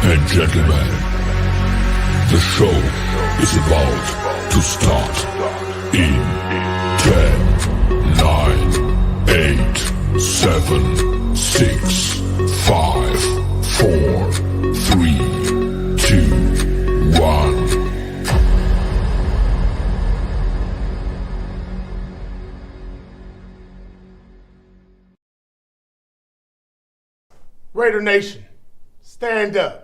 and gentlemen, the show is about to start in 10, 9, 8, 7, 6, 5, 4, 3, 2, 1. Raider Nation, stand up.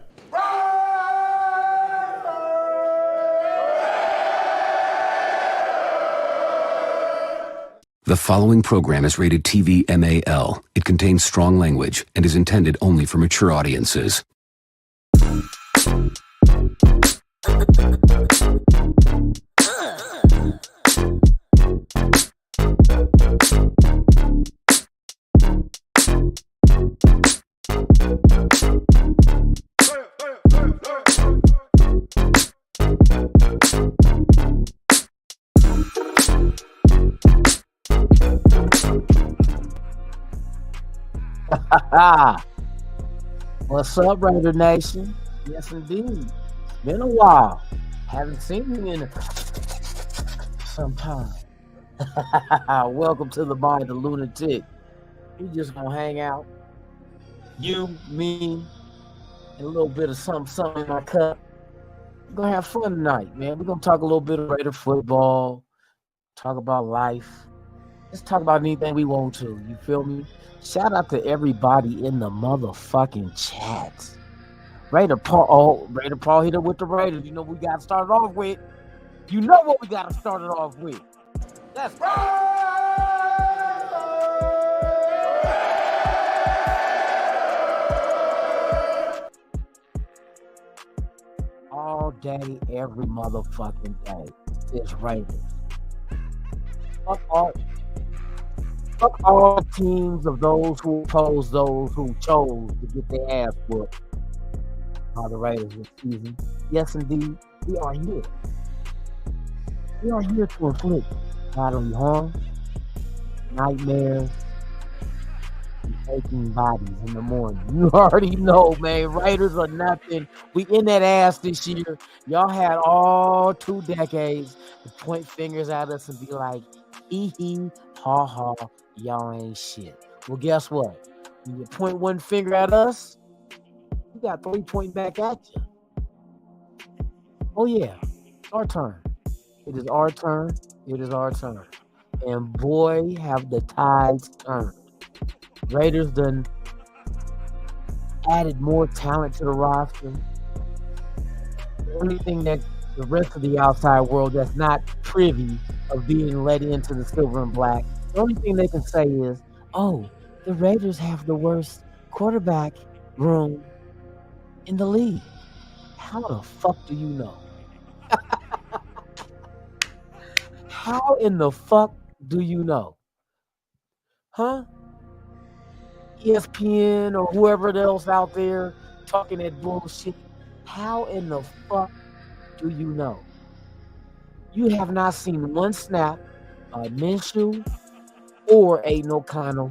The following program is rated TV MAL. It contains strong language and is intended only for mature audiences. What's up, Raider Nation? Yes, indeed. Been a while. Haven't seen you in some time. Welcome to the bar, the Lunatik. We just gonna hang out. You, me, and a little bit of something in my cup. We're gonna have fun tonight, man. We're gonna talk a little bit of Raider football, talk about life. Let's talk about anything we want to. You feel me? Shout out to everybody in the motherfucking chat. Raider Paul hit it with the Raiders. You know what we got to start off with? You know what we got to start it off with? Let's go. All day, every motherfucking day, it's Raiders. Fuck all teams of those who oppose those who chose to get their ass whooped by the Raiders this season. Yes, indeed, we are here. We are here to inflict bodily harm, nightmares, and aching bodies in the morning. You already know, man. Raiders are nothing. We in that ass this year. Y'all had all 2 decades to point fingers at us and be like, hee hee, ha ha, y'all ain't shit. Well, guess what? When you point one finger at us, you got 3 pointing back at you. Oh yeah, it's our turn. It is our turn. It is our turn. And boy, have the tides turned. Raiders done added more talent to the roster. The only thing that the rest of the outside world that's not privy of being let into the silver and black, the only thing they can say is, oh, the Raiders have the worst quarterback room in the league. How the fuck do you know? How in the fuck do you know? Huh? ESPN or whoever else out there talking that bullshit. How in the fuck do you know? You have not seen one snap by Minshew or Aiden O'Connell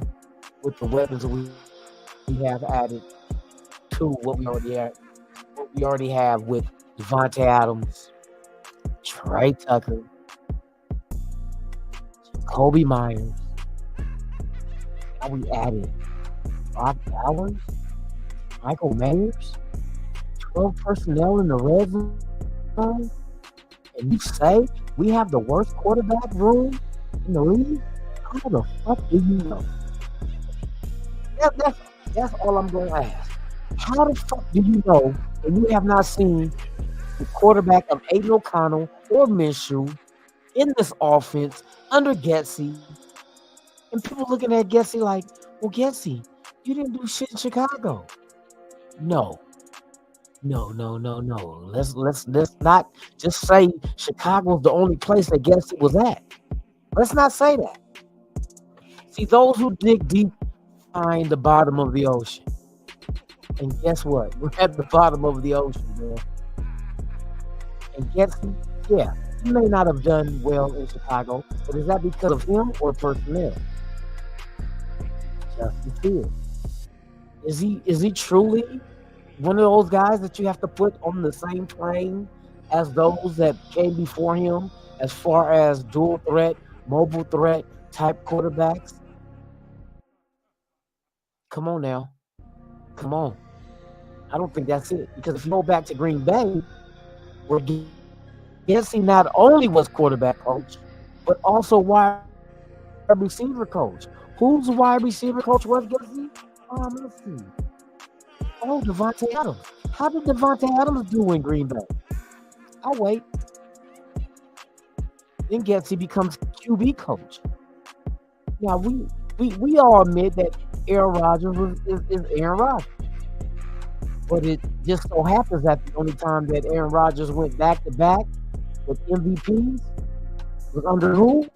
with the weapons we have added to what we already have with Devontae Adams, Trey Tucker, Kobe Myers. Now we added Brock Bowers, Michael Mayers, 12 personnel in the red zone. And you say we have the worst quarterback room in the league? How the fuck do you know? That's all I'm going to ask. How the fuck do you know when you have not seen the quarterback of Aiden O'Connell or Minshew in this offense under Getsy? And people looking at Getsy like, well, Getsy, you didn't do shit in Chicago. No. Let's not just say Chicago's the only place that Getsy was at. Let's not say that. See, those who dig deep find the bottom of the ocean. And guess what? We're at the bottom of the ocean, man. And Getsy, yeah, he may not have done well in Chicago, but is that because of him or personnel? Justin Fields. Is he truly one of those guys that you have to put on the same plane as those that came before him as far as dual threat, mobile threat type quarterbacks? Come on now. Come on. I don't think that's it. Because if you go back to Green Bay, where Gessie not only was quarterback coach, but also wide receiver coach. Whose wide receiver coach was Gessie? Let's see. Oh, Devontae Adams. How did Devontae Adams do in Green Bay? I'll wait. Then Gessie becomes QB coach. Now we all admit that Aaron Rodgers is Aaron Rodgers. But it just so happens that the only time that Aaron Rodgers went back to back with MVPs was under who?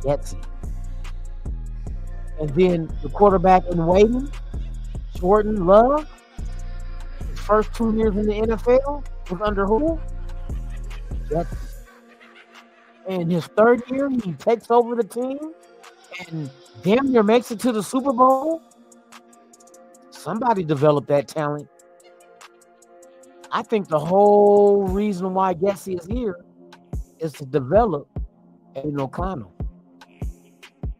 Gessie. And then the quarterback in waiting, Jordan Love, his first 2 years in the NFL was under who? Gessie. And his third year, he takes over the team and damn near makes it to the Super Bowl. Somebody developed that talent. I think the whole reason why Gessie is here is to develop Aiden O'Connell.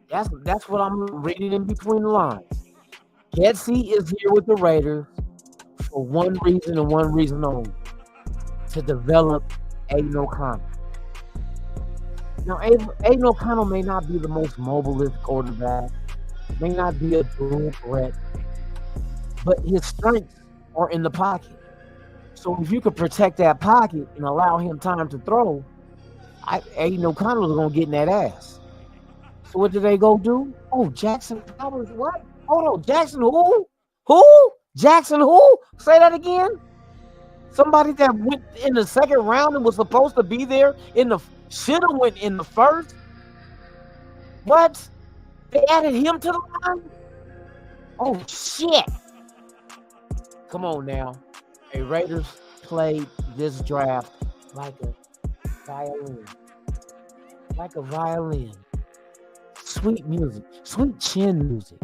That's what I'm reading in between the lines. Gessie is here with the Raiders for one reason and one reason only: to develop Aiden O'Connell. Now, Aiden O'Connell may not be the most mobilist quarterback, may not be a dual threat, but his strengths are in the pocket. So if you could protect that pocket and allow him time to throw, Aiden O'Connell is going to get in that ass. So what did they go do? Oh, Jackson Powers, what? Hold on, Jackson who? Who? Jackson who? Say that again? Somebody that went in the second round and was supposed to be there should have went in the first. What? They added him to the line? Oh, shit. Come on now. Hey, Raiders played this draft like a violin. Like a violin. Sweet music. Sweet chin music.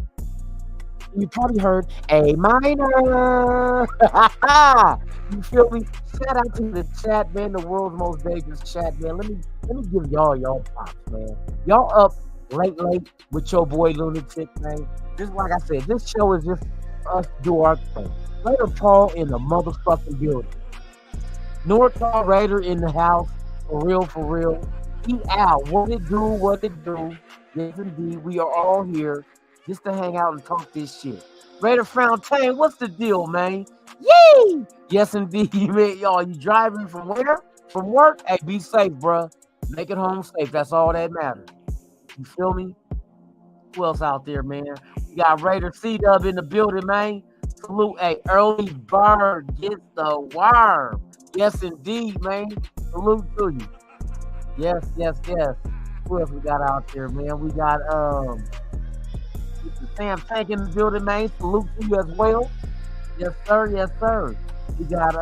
You probably heard A minor. You feel me? Shout out to the chat, man. The world's most dangerous chat, man. Let me give y'all props, man. Y'all up late with your boy Lunatik, man. Just like I said, this show is just us do our thing. Raider Paul in the motherfucking building. North Star Raider in the house. For real. He out. What it do? Yes, indeed. We are all here just to hang out and talk this shit. Raider Fountain, what's the deal, man? Yay! Yes, indeed, man. Y'all, you driving from where? From work? Hey, be safe, bruh. Make it home safe. That's all that matters. You feel me? Who else out there, man? We got Raider C-Dub in the building, man. Salute. Hey, early bird gets the worm. Yes, indeed, man. Salute to you. Yes. Who else we got out there, man? We got Sam Tank in the building, man. Salute to you as well. Yes, sir. We got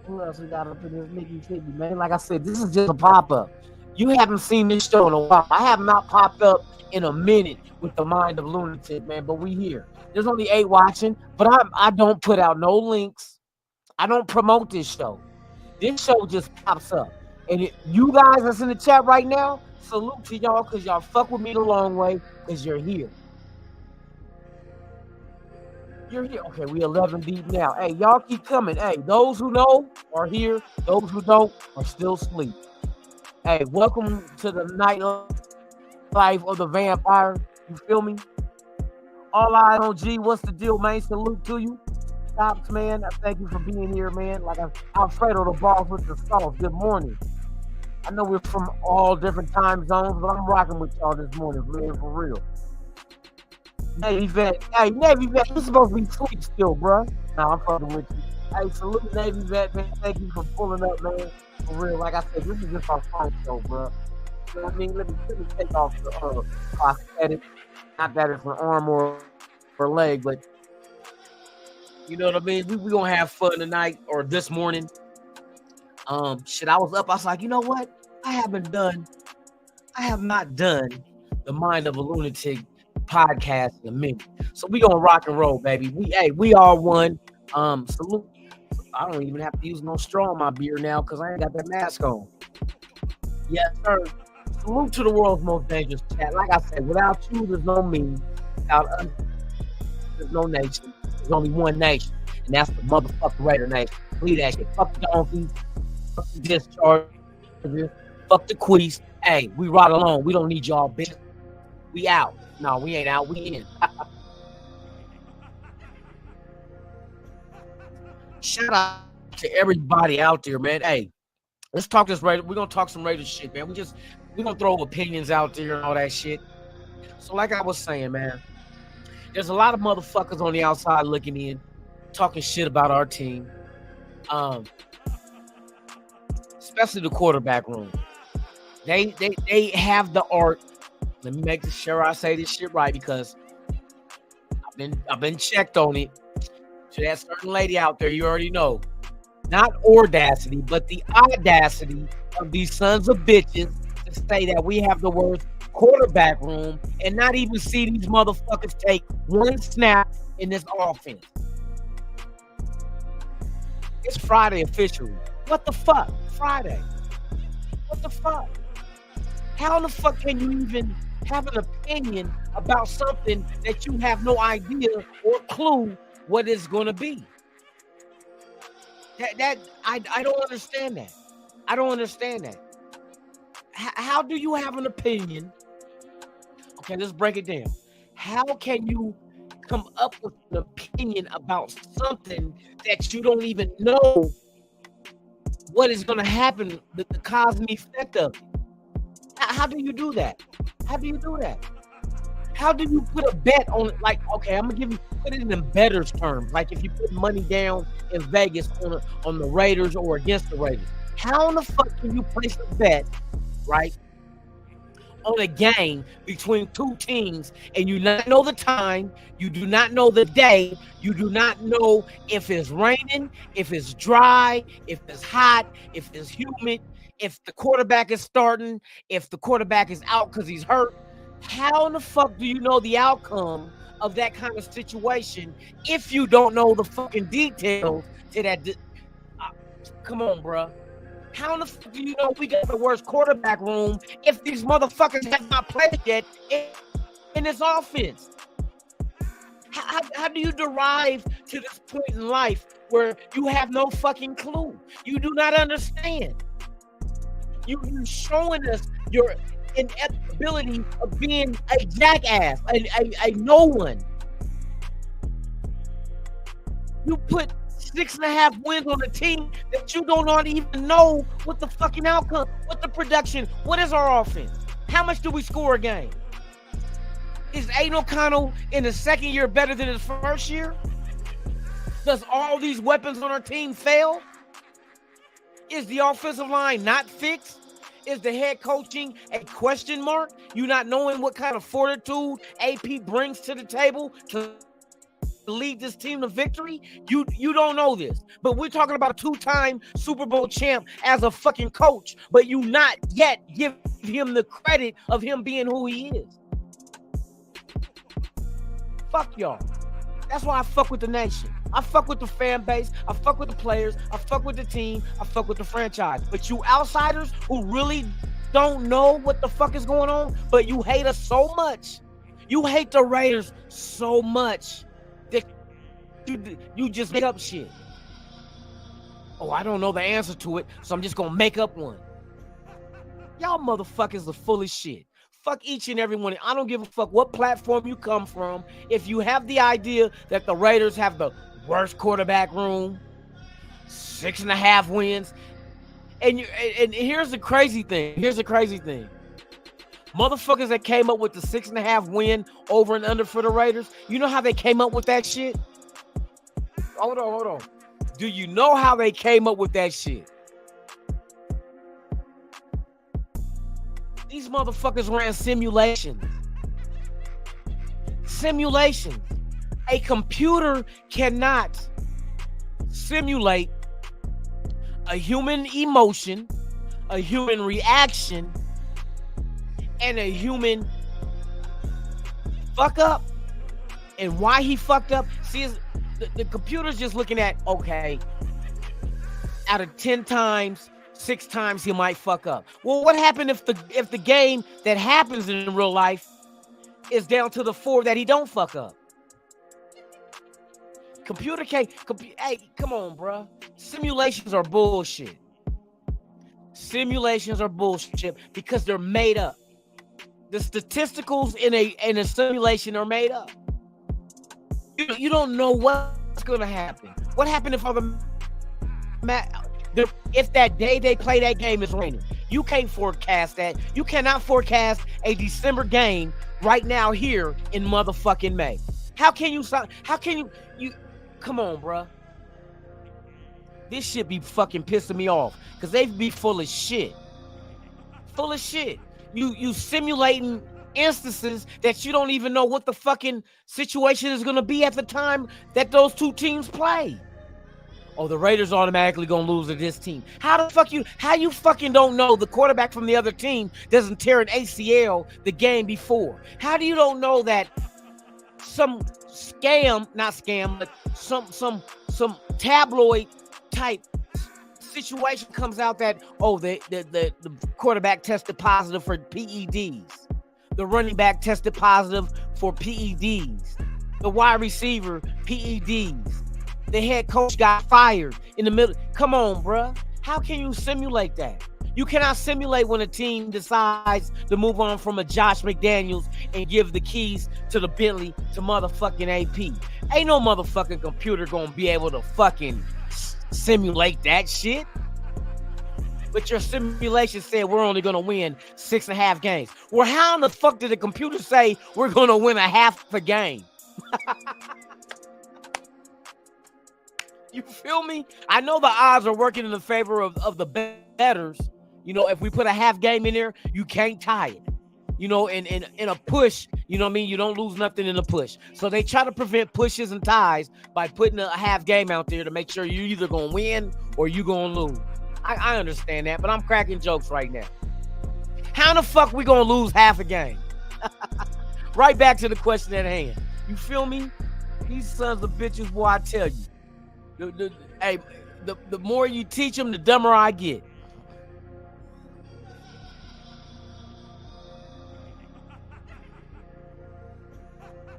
who else we got up in this Mickey City, man? Like I said, this is just a pop-up. You haven't seen this show in a while. I have not popped up in a minute with the Mind of Lunatic, man, but we here. There's only 8 watching, but I don't put out no links. I don't promote this show. This show just pops up. And you guys that's in the chat right now, salute to y'all because y'all fuck with me the long way because you're here. You're here. Okay, we 11 deep now. Hey, y'all keep coming. Hey, those who know are here. Those who don't are still asleep. Hey, welcome to the night life of the vampire. You feel me? All eyes on G. What's the deal, man? Salute to you. Stops, man. I thank you for being here, man. Like Alfredo, the boss with the sauce. Good morning. I know we're from all different time zones, but I'm rocking with y'all this morning, for real. Navy vet. Hey, Navy vet, you supposed to be sweet still, bro. Nah, I'm fucking with you. Hey, salute Navy vet, man. Thank you for pulling up, man. For real. Like I said, this is just our phone show, bro. You know what I mean? Let me take off the prosthetic. Not that it's an arm or leg, but you know what I mean? We gonna have fun tonight or this morning. Shit, I was up. I was like, you know what? I have not done the Mind of a Lunatic podcast in a minute. So we gonna rock and roll, baby. We are one. Salute. I don't even have to use no straw in my beer now because I ain't got that mask on. Yes, sir. Salute to the world's most dangerous chat. Like I said, without you, there's no me. Without us, there's no nation. There's only one nation, and that's the motherfucking Raider Nation. Leave that shit. Fuck the donkeys. Fuck the discharge. Fuck the quees. Hey, we ride along. We don't need y'all, bitch. We out. No, we ain't out. We in. Shout out to everybody out there, man. Hey, let's talk this Raiders. We're gonna talk some Raiders shit, man. We're gonna throw opinions out there and all that shit. So, like I was saying, man, there's a lot of motherfuckers on the outside looking in, talking shit about our team. Especially the quarterback room. They have the art. Let me make sure I say this shit right because I've been checked on it. To that certain lady out there, you already know. Not audacity, but the audacity of these sons of bitches to say that we have the worst quarterback room and not even see these motherfuckers take one snap in this offense. It's Friday officially. What the fuck? Friday. What the fuck? How in the fuck can you even have an opinion about something that you have no idea or clue what it's going to be? I don't understand that. I don't understand that. How do you have an opinion? Okay, let's break it down. How can you come up with an opinion about something that you don't even know what is going to happen, the cause and effect of it? How do you do that? How do you do that? How do you put a bet on it? Like, okay, I'm gonna put it in bettors terms. Like if you put money down in Vegas on the Raiders or against the Raiders, how in the fuck can you place a bet, right, on a game between two teams and you not know the time, you do not know the day, you do not know if it's raining, if it's dry, if it's hot, if it's humid, if the quarterback is starting, if the quarterback is out because he's hurt? How in the fuck do you know the outcome of that kind of situation if you don't know the fucking details to that? Come on, bro. How in the fuck do you know we got the worst quarterback room if these motherfuckers have not played yet in this offense? How do you derive to this point in life where you have no fucking clue? You do not understand. You're showing us your inability of being a jackass, a no one. You put 6.5 wins on a team that you don't even know what the fucking outcome, what the production, what is our offense? How much do we score a game? Is Aiden O'Connell in the second year better than his first year? Does all these weapons on our team fail? Is the offensive line not fixed? Is the head coaching a question mark? You not knowing what kind of fortitude AP brings to the table to lead this team to victory? You don't know this. But we're talking about a two-time Super Bowl champ as a fucking coach, but you not yet give him the credit of him being who he is. Fuck y'all. That's why I fuck with the nation. I fuck with the fan base. I fuck with the players. I fuck with the team. I fuck with the franchise. But you outsiders who really don't know what the fuck is going on, but you hate us so much. You hate the Raiders so much that you just make up shit. Oh, I don't know the answer to it, so I'm just going to make up one. Y'all motherfuckers are full of shit. Fuck each and every one. I don't give a fuck what platform you come from. If you have the idea that the Raiders have the worst quarterback room, 6.5 wins, and here's the crazy thing. Motherfuckers that came up with the 6.5 win over and under for the Raiders, you know how they came up with that shit? Hold on. Do you know how they came up with that shit? These motherfuckers ran simulations. A computer cannot simulate a human emotion, a human reaction, and a human fuck up and why he fucked up. See, the computer's just looking at, okay, out of 10 times, 6 times he might fuck up. Well, what happened if the game that happens in real life is down to the 4 that he don't fuck up? Computer can't. Hey, come on, bro. Simulations are bullshit. Simulations are bullshit because they're made up. The statisticals in a simulation are made up. You don't know what's gonna happen. What happened if if that day they play that game is raining? You can't forecast that. You cannot forecast a December game right now here in motherfucking May. How can you? Come on, bro. This shit be fucking pissing me off because they be full of shit. Full of shit. You simulating instances that you don't even know what the fucking situation is gonna be at the time that those two teams play. Oh, the Raiders automatically gonna lose to this team. How you fucking don't know the quarterback from the other team doesn't tear an ACL the game before? How do you don't know that some some tabloid type situation comes out that, oh, the quarterback tested positive for PEDs, the running back tested positive for PEDs, the wide receiver PEDs, the head coach got fired in the middle? Come on, bruh. How can you simulate that? You cannot simulate when a team decides to move on from a Josh McDaniels and give the keys to the Bentley to motherfucking AP. Ain't no motherfucking computer gonna be able to fucking simulate that shit. But your simulation said we're only gonna win 6.5 games. Well, how in the fuck did the computer say we're gonna win a half a game? You feel me? I know the odds are working in the favor of the bettors. You know, if we put a half game in there, you can't tie it. You know, in a push, you know what I mean? You don't lose nothing in a push. So they try to prevent pushes and ties by putting a half game out there to make sure you're either going to win or you're going to lose. I understand that, but I'm cracking jokes right now. How the fuck we going to lose half a game? Right back to the question at hand. You feel me? These sons of bitches, boy, I tell you. The more you teach them, the dumber I get.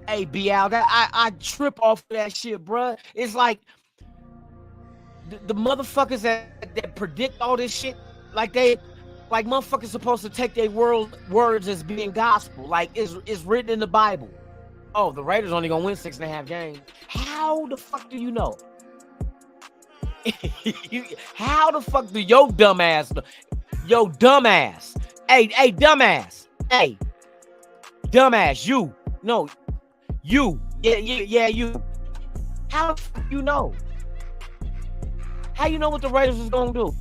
Hey, Bial, that I trip off of that shit, bruh. It's like the motherfuckers that predict all this shit, like motherfuckers supposed to take their words as being gospel, like it's written in the Bible. Oh, the Raiders only gonna win 6.5 games. How the fuck do you know? How the fuck do your dumbass? Hey, dumbass. Hey, dumbass. You. Yeah, you. How the fuck you know? How you know what the Raiders is gonna do?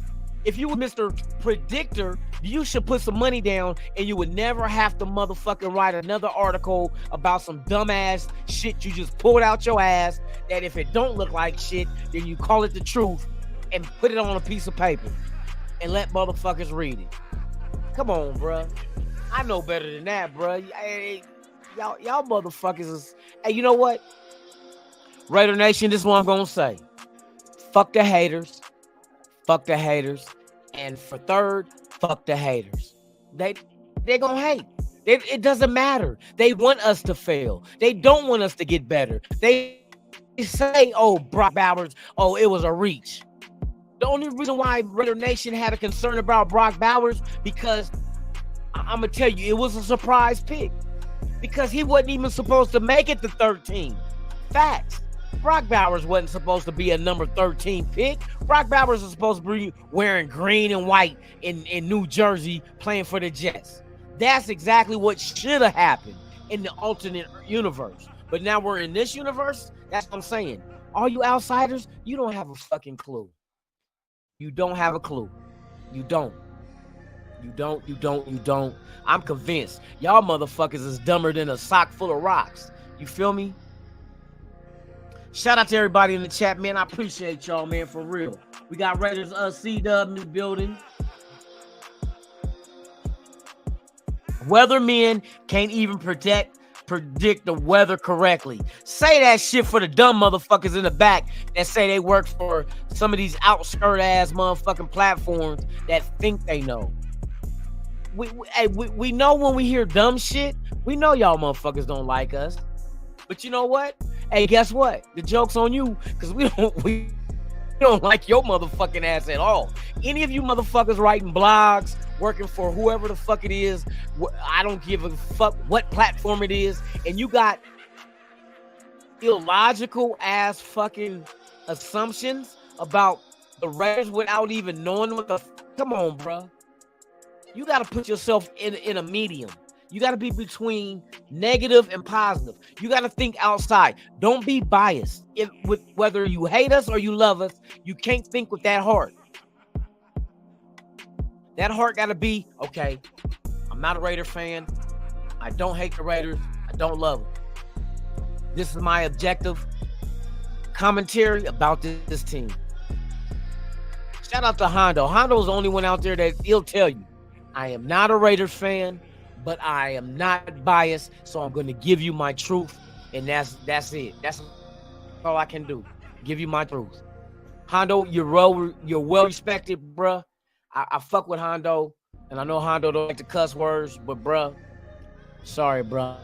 If you were Mr. Predictor, you should put some money down and you would never have to motherfucking write another article about some dumbass shit you just pulled out your ass, that if it don't look like shit, then you call it the truth and put it on a piece of paper and let motherfuckers read it. Come on, bruh. I know better than that, bruh. Hey, y'all motherfuckers is... Hey, you know what? Raider Nation, this is what I'm gonna say. Fuck the haters. Fuck the haters. And for third, fuck the haters. They're gonna hate. It doesn't matter. They want us to fail. They don't want us to get better. They say, oh, Brock Bowers, oh, it was a reach. The only reason why Raider Nation had a concern about Brock Bowers, because I'm gonna tell you, it was a surprise pick. Because he wasn't even supposed to make it to 13. Facts. Brock Bowers wasn't supposed to be a number 13 pick. Brock Bowers was supposed to be wearing green and white in New Jersey playing for the Jets. That's exactly what should have happened in the alternate universe. But now we're in this universe. That's what I'm saying. All you outsiders, you don't have a fucking clue. You don't have a clue. You don't. I'm convinced. Y'all motherfuckers is dumber than a sock full of rocks. You feel me? Shout out to everybody in the chat, man. I appreciate y'all, man, for real. We got Raiders C-Dub in the building. Weathermen can't even protect predict the weather correctly. Say that shit for the dumb motherfuckers in the back that say they work for some of these outskirt ass motherfucking platforms that think they know. We know when we hear dumb shit, we know y'all motherfuckers don't like us. But you know what? Hey, guess what? The joke's on you, because we don't like your motherfucking ass at all. Any of you motherfuckers writing blogs, working for whoever the fuck it is, I don't give a fuck what platform it is, and you got illogical ass fucking assumptions about the Raiders without even knowing what the come on, bro. You got to put yourself in a medium. You got to be between negative and positive. You got to think outside. Don't be biased. With whether you hate us or you love us, you can't think with that heart. That heart got to be, okay, I'm not a Raider fan. I don't hate the Raiders. I don't love them. This is my objective commentary about this team. Shout out to Hondo. Hondo's the only one out there that he'll tell you, I am not a Raiders fan, but I am not biased, so I'm going to give you my truth, and that's it. That's all I can do. Give you my truth. Hondo, you're well respected, bruh. I fuck with Hondo, and I know Hondo don't like to cuss words, but bruh, sorry, bruh.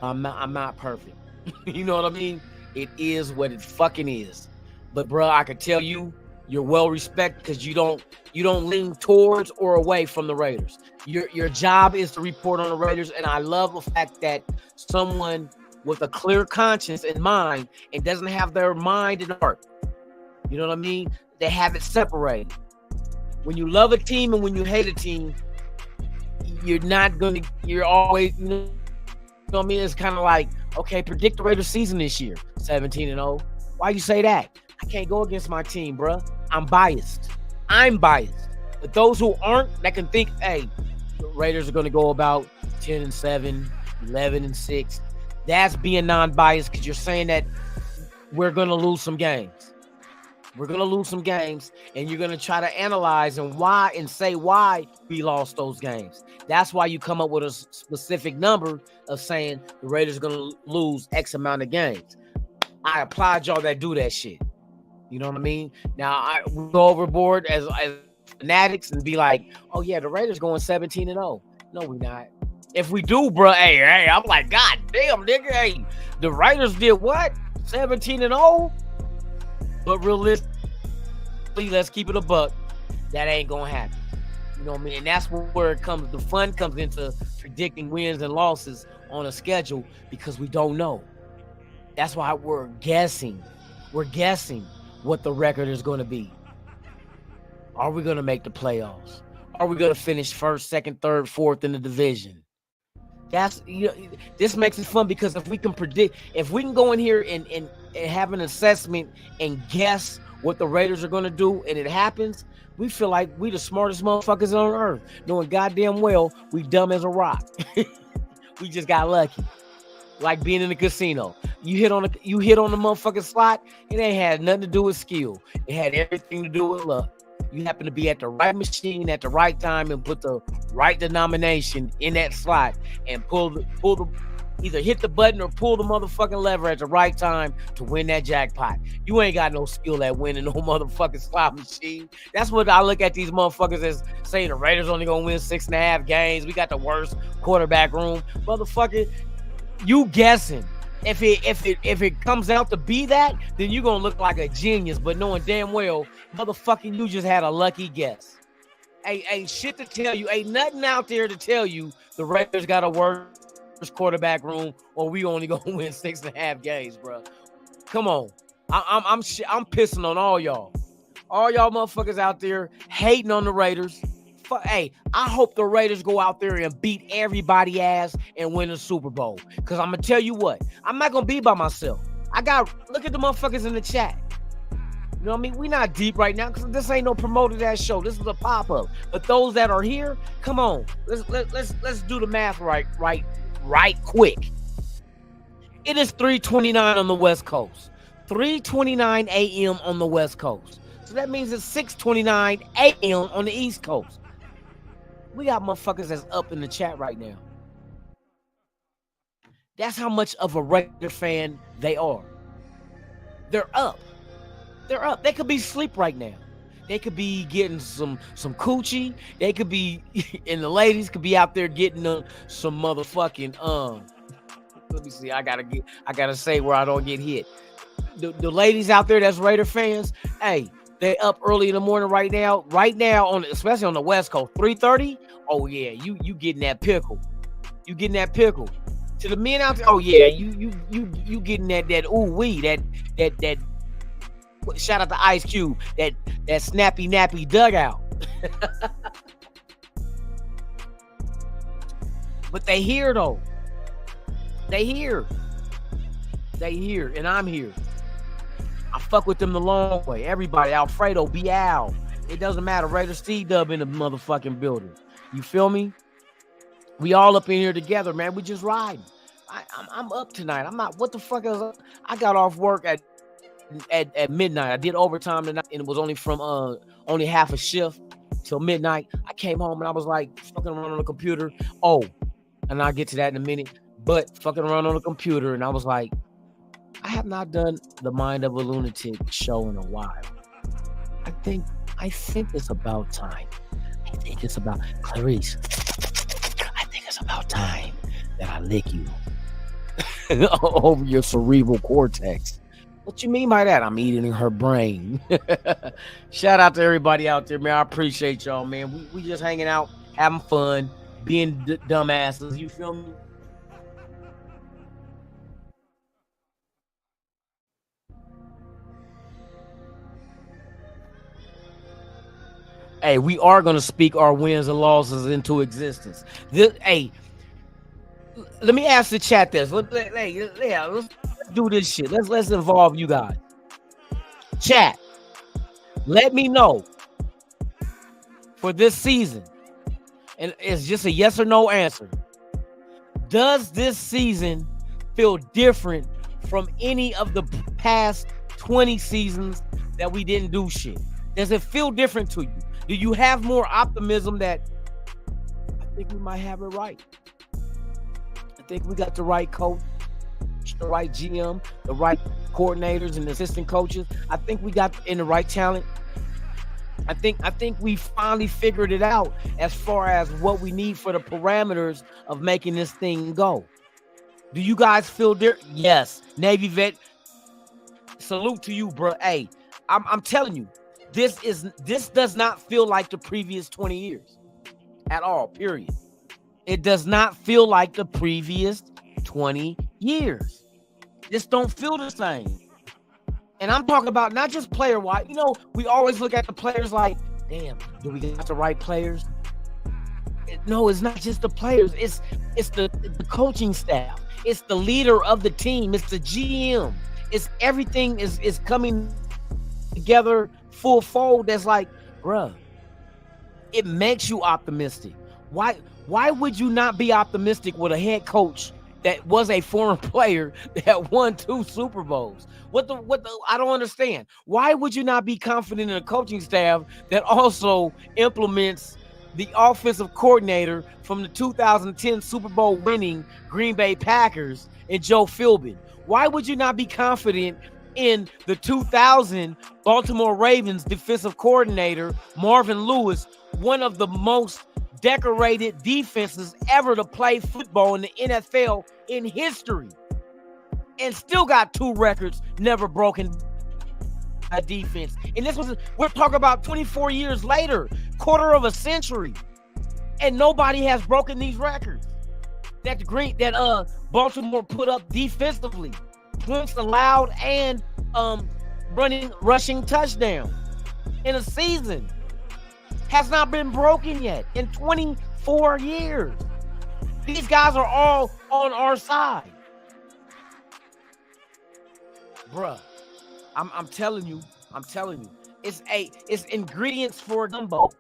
I'm not perfect. You know what I mean? It is what it fucking is. But bruh, I can tell you, you're well respected because you don't lean towards or away from the Raiders. Your job is to report on the Raiders, and I love the fact that someone with a clear conscience and mind and doesn't have their mind and heart. You know what I mean? They have it separated. When you love a team and when you hate a team, you're always, you know what I mean? It's kind of like, okay, predict the Raiders season this year, 17-0. Why you say that? I can't go against my team, bruh. I'm biased. But those who aren't, that can think, hey, the Raiders are going to go about 10-7, 11-6. That's being non-biased because you're saying that we're going to lose some games. We're going to lose some games, and you're going to try to analyze and say why we lost those games. That's why you come up with a specific number of saying the Raiders are going to lose X amount of games. I applaud y'all that do that shit. You know what I mean? Now, we go overboard as fanatics and be like, oh, yeah, the Raiders going 17-0. No, we not. If we do, bro, hey, I'm like, God damn, nigga, hey, the Raiders did what? 17-0? But realistically, let's keep it a buck. That ain't going to happen. You know what I mean? And that's where the fun comes into predicting wins and losses on a schedule because we don't know. That's why we're guessing. We're guessing what the record is going to be. Are we going to make the playoffs? Are we going to finish first, second, third, fourth in the division? That's, you know, this makes it fun because if we can predict, if we can go in here and have an assessment and guess what the Raiders are going to do and it happens, we feel like we the smartest motherfuckers on earth, knowing goddamn well we dumb as a rock. We just got lucky. Like being in the casino. You hit on the motherfucking slot, it ain't had nothing to do with skill. It had everything to do with luck. You happen to be at the right machine at the right time and put the right denomination in that slot and pull the either hit the button or pull the motherfucking lever at the right time to win that jackpot. You ain't got no skill at winning no motherfucking slot machine. That's what I look at these motherfuckers as saying the Raiders only gonna win 6.5 games. We got the worst quarterback room. Motherfucker, you guessing. If it comes out to be that, then you're gonna look like a genius, but knowing damn well, motherfucking, you just had a lucky guess. Ain't shit to tell you. Ain't nothing out there to tell you the Raiders got a worse quarterback room or we only gonna win 6.5 games, bro. Come on. I'm pissing on all y'all. All y'all motherfuckers out there hating on the Raiders. Hey, I hope the Raiders go out there and beat everybody ass and win the Super Bowl. Because I'm going to tell you what, I'm not going to be by myself. Look at the motherfuckers in the chat. You know what I mean? We not deep right now because this ain't no promoted ass show. This is a pop-up. But those that are here, come on. Let's do the math right quick. It is 3:29 on the West Coast. 3:29 a.m. on the West Coast. So that means it's 6:29 a.m. on the East Coast. We got motherfuckers that's up in the chat right now. That's how much of a Raider fan they are. They're up. They're up. They could be asleep right now. They could be getting some coochie. They could be, and the ladies could be out there getting some motherfucking Let me see. I gotta say where I don't get hit. The ladies out there that's Raider fans, hey, they up early in the morning right now. Right now, especially on the West Coast, 3:30. Oh yeah, you getting that pickle. You getting that pickle. To the men out there, oh yeah, you getting that ooh wee, that shout out to Ice Cube, that snappy nappy dugout. But they here though. They here, and I'm here. I fuck with them the long way. Everybody, Alfredo, Bial. It doesn't matter. Raider C-Dub in the motherfucking building. You feel me? We all up in here together, man. We just riding. I'm up tonight. I'm not. What the fuck is up? I got off work at midnight. I did overtime tonight, and it was only from only half a shift till midnight. I came home and I was like fucking around on the computer. Oh, and I'll get to that in a minute. But fucking around on the computer, and I was like, I have not done the Mind of a Lunatic show in a while. I think it's about time. I think it's about Clarice. I think it's about time that I lick you over your cerebral cortex. What you mean by that? I'm eating her brain. Shout out to everybody out there, man. I appreciate y'all, man. We just hanging out, having fun, being dumbasses. You feel me? Hey, we are going to speak our wins and losses into existence. Hey, let me ask the chat this. Let's do this shit. Let's involve you guys. Chat, let me know for this season, and it's just a yes or no answer. Does this season feel different from any of the past 20 seasons that we didn't do shit? Does it feel different to you? Do you have more optimism that I think we might have it right? I think we got the right coach, the right GM, the right coordinators and assistant coaches. I think we got in the right talent. I think we finally figured it out as far as what we need for the parameters of making this thing go. Do you guys feel different? Yes. Navy vet, salute to you, bro. Hey, I'm telling you. This does not feel like the previous 20 years at all, period. It does not feel like the previous 20 years. This don't feel the same. And I'm talking about not just player-wise. You know, we always look at the players like, damn, do we got the right players? No, it's not just the players. It's the coaching staff. It's the leader of the team. It's the GM. It's everything is coming together full fold. That's like, bruh, it makes you optimistic. Why would you not be optimistic with a head coach that was a former player that won 2 Super Bowls? What the I don't understand. Why would you not be confident in a coaching staff that also implements the offensive coordinator from the 2010 Super Bowl winning Green Bay Packers and Joe Philbin? Why would you not be confident in the 2000 Baltimore Ravens defensive coordinator, Marvin Lewis, one of the most decorated defenses ever to play football in the NFL in history, and still got 2 records never broken by defense? And we're talking about 24 years later, quarter of a century, and nobody has broken these records that Baltimore put up defensively. Points allowed and rushing touchdown in a season has not been broken yet in 24 years. These guys are all on our side, bruh. I'm telling you, it's ingredients for a gumbo.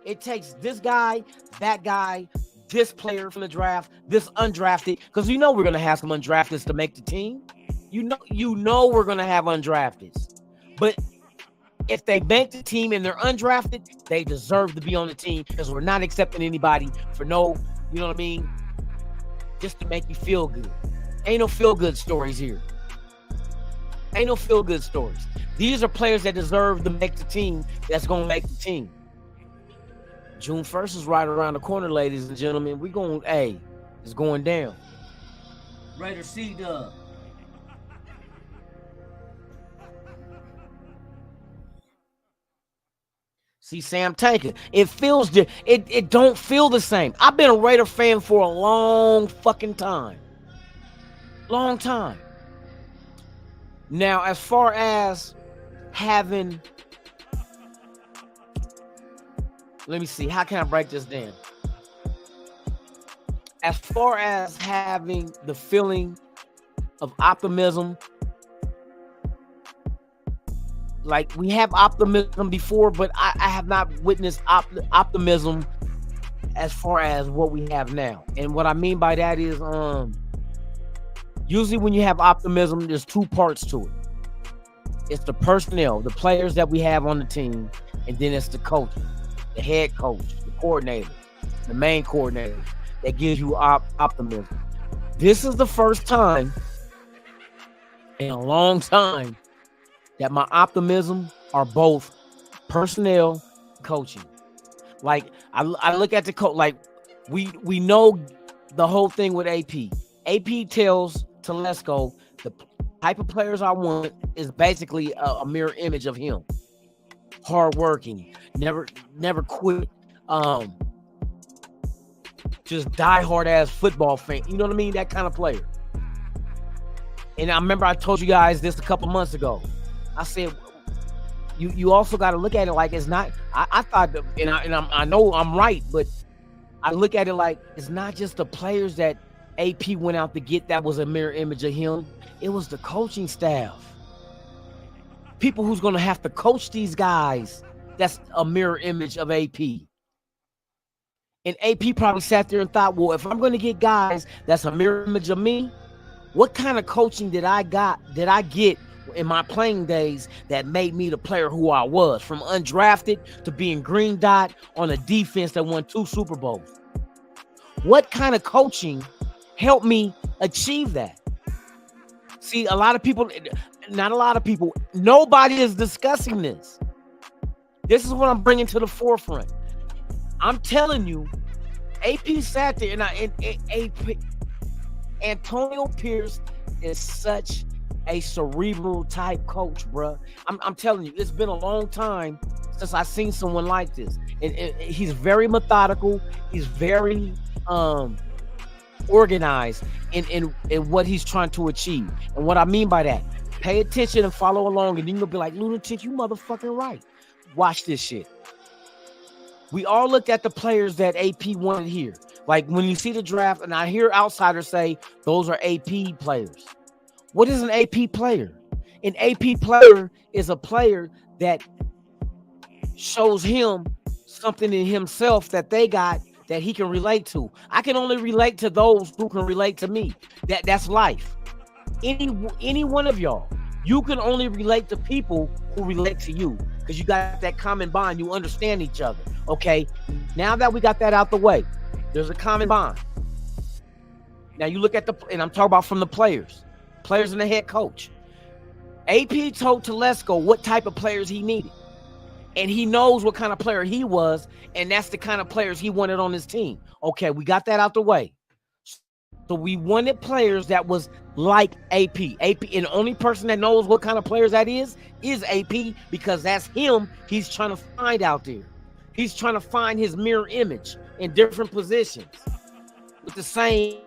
It takes this guy, that guy, this player from the draft, this undrafted, because you know we're gonna have some undrafteds to make the team. You know we're gonna have undrafteds. But if they make the team and they're undrafted, they deserve to be on the team, because we're not accepting anybody for no, you know what I mean, just to make you feel good. Ain't no feel-good stories here. Ain't no feel-good stories. These are players that deserve to make the team, that's going to make the team. June 1st is right around the corner, ladies and gentlemen. We're going, it's going down. Raider C-Dub. See, Sam Tanker, it feels, it don't feel the same. I've been a Raider fan for a long fucking time. Long time. Now, as far as having, let me see, how can I break this down? As far as having the feeling of optimism, like we have optimism before, but I have not witnessed optimism as far as what we have now. And what I mean by that is, usually when you have optimism, there's two parts to it. It's the personnel, the players that we have on the team, and then it's the coach, the head coach, the coordinator, the main coordinator that gives you optimism. This is the first time in a long time that my optimism are both personnel, coaching. Like I look at the coach, like we know the whole thing with AP. AP tells Telesco the type of players I want is basically a mirror image of him. Hardworking, never quit. Just diehard ass football fan. You know what I mean? That kind of player. And I remember I told you guys this a couple months ago. I said, you also got to look at it like it's not. I thought, I know I'm right, but I look at it like it's not just the players that AP went out to get that was a mirror image of him. It was the coaching staff. People who's going to have to coach these guys, that's a mirror image of AP. And AP probably sat there and thought, well, if I'm going to get guys that's a mirror image of me, what kind of coaching did I get in my playing days that made me the player who I was, from undrafted to being green dot on a defense that won 2 Super Bowls? What kind of coaching helped me achieve that? See, not a lot of people, nobody is discussing this. This is what I'm bringing to the forefront. I'm telling you, AP sat there and Antonio Pierce is such a cerebral type coach, bro. I'm telling you, it's been a long time since I've seen someone like this. And he's very methodical. He's very organized in what he's trying to achieve. And what I mean by that, pay attention and follow along, and then you'll be like, Lunatik, you motherfucking right. Watch this shit. We all looked at the players that AP wanted here. Like when you see the draft, and I hear outsiders say those are AP players. What is an AP player? An AP player is a player that shows him something in himself that they got that he can relate to. I can only relate to those who can relate to me. That's life. Any one of y'all, you can only relate to people who relate to you because you got that common bond. You understand each other. Okay, now that we got that out the way, there's a common bond. Now you look at and I'm talking about from the players and the head coach. AP told Telesco what type of players he needed, and he knows what kind of player he was, and that's the kind of players he wanted on his team. Okay, we got that out the way. So we wanted players that was like AP, and the only person that knows what kind of players that is AP, because that's him. He's trying to find out there. He's trying to find his mirror image in different positions with the same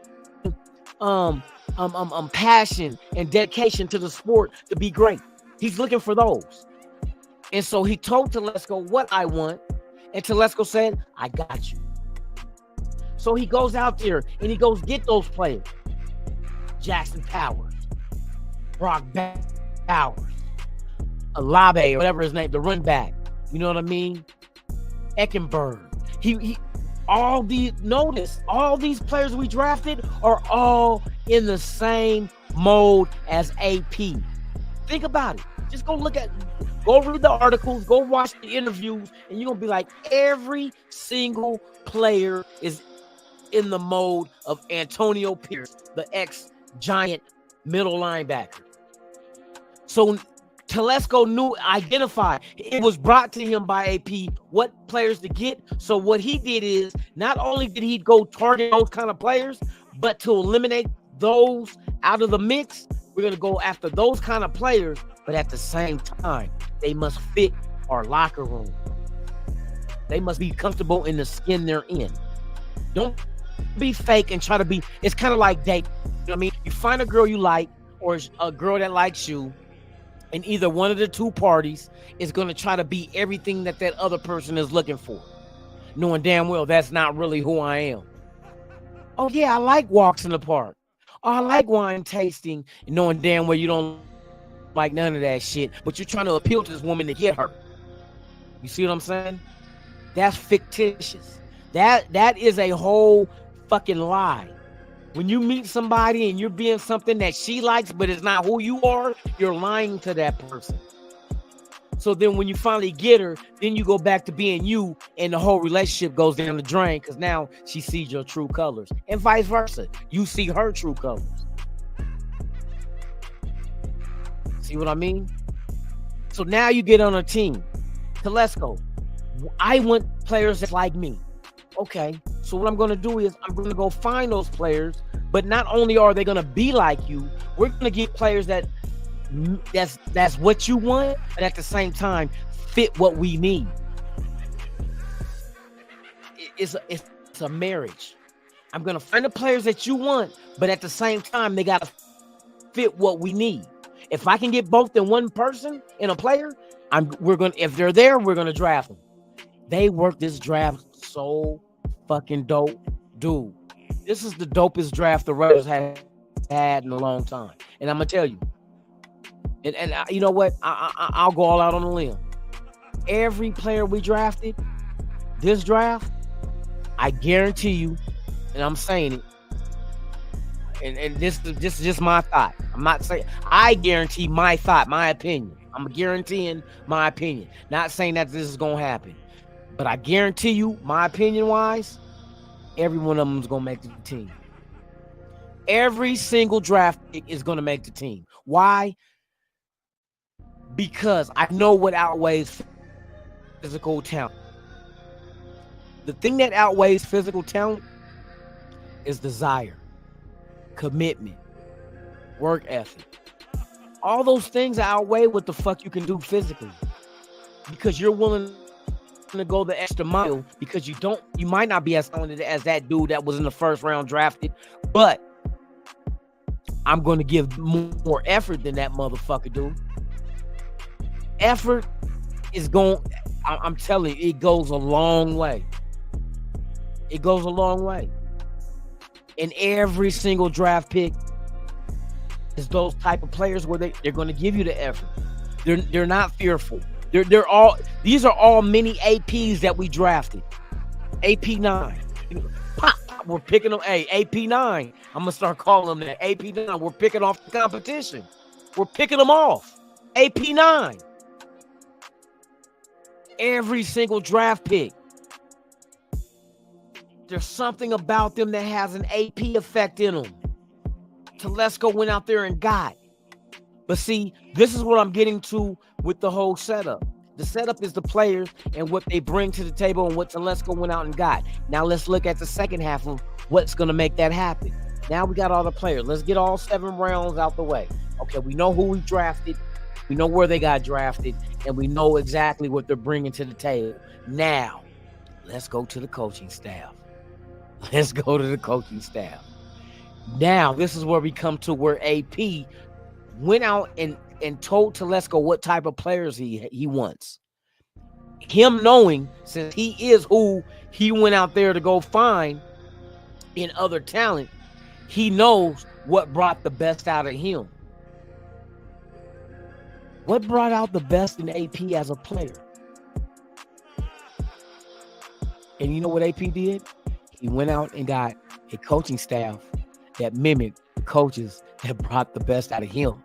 passion and dedication to the sport to be great. He's looking for those. And so he told Telesco what I want, and Telesco said, I got you. So he goes out there and he goes get those players. Jackson Powers, Brock Bowers, Alabe, or whatever his name, the run back. You know what I mean? Eckenberg. All these players we drafted are all in the same mode as AP. Think about it. Just go read the articles, go watch the interviews, and you're gonna be like, every single player is in the mode of Antonio Pierce, the ex-Giant middle linebacker. So Telesco identified. It was brought to him by AP what players to get. So what he did is not only did he go target those kind of players, but to eliminate those out of the mix, we're going to go after those kind of players. But at the same time, they must fit our locker room. They must be comfortable in the skin they're in. Don't be fake and try to be. It's kind of like dating. You know what I mean? You find a girl you like or a girl that likes you, and either one of the two parties is going to try to be everything that other person is looking for, knowing damn well that's not really who I am. Oh, yeah, I like walks in the park. Oh, I like wine tasting, knowing damn well you don't like none of that shit, but you're trying to appeal to this woman to get her. You see what I'm saying? That's fictitious. That is a whole fucking lie. When you meet somebody and you're being something that she likes, but it's not who you are, you're lying to that person. So then when you finally get her, then you go back to being you, and the whole relationship goes down the drain because now she sees your true colors, and vice versa. You see her true colors. See what I mean? So now you get on a team. Telesco, I want players that like me. Okay, so what I'm going to do is I'm going to go find those players, but not only are they going to be like you, we're going to get players that's what you want, but at the same time fit what we need. It's a marriage. I'm going to find the players that you want, but at the same time they got to fit what we need. If I can get both in one person in a player, if they're there, we're going to draft them. They work this draft so fucking dope, dude. This is the dopest draft the Raiders have had in a long time, and I'm gonna tell you. And you know what? I'll go all out on a limb. Every player we drafted this draft, I guarantee you, and I'm saying it. And this is just my thought. I'm not saying I guarantee my thought, my opinion. I'm guaranteeing my opinion. Not saying that this is gonna happen. But I guarantee you, my opinion-wise, every one of them is going to make the team. Every single draft pick is going to make the team. Why? Because I know what outweighs physical talent. The thing that outweighs physical talent is desire, commitment, work ethic. All those things outweigh what the fuck you can do physically. Because you're willing to go the extra mile, because you might not be as talented as that dude that was in the first round drafted, but I'm going to give more effort than that motherfucker dude. Effort is I'm telling you, it goes a long way. It goes a long way. And every single draft pick is those type of players where they're going to give you the effort. They're not fearful. These are all mini APs that we drafted. AP 9. Pop, we're picking them. Hey, AP 9. I'm gonna start calling them that. AP 9. We're picking off the competition. We're picking them off. AP 9. Every single draft pick. There's something about them that has an AP effect in them. Telesco went out there and got. But see, this is what I'm getting to with the whole setup. The setup is the players and what they bring to the table and what Telesco went out and got. Now let's look at the second half of what's going to make that happen. Now we got all the players. Let's get all 7 rounds out the way. Okay, we know who we drafted. We know where they got drafted. And we know exactly what they're bringing to the table. Now, let's go to the coaching staff. Let's go to the coaching staff. Now, this is where we come to where AP went out and told Telesco what type of players he wants. Him knowing, since he is who he went out there to go find in other talent, he knows what brought the best out of him. What brought out the best in AP as a player? And you know what AP did? He went out and got a coaching staff that mimicked the coaches that brought the best out of him.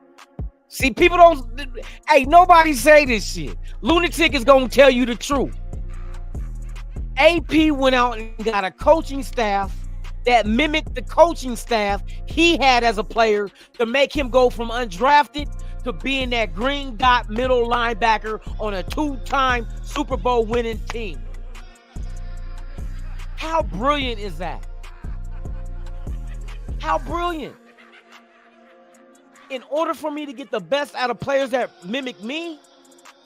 See, people don't. Hey, nobody say this shit. Lunatik is gonna tell you the truth. AP went out and got a coaching staff that mimicked the coaching staff he had as a player to make him go from undrafted to being that green dot middle linebacker on a 2-time Super Bowl winning team. How brilliant is that? How brilliant. In order for me to get the best out of players that mimic me,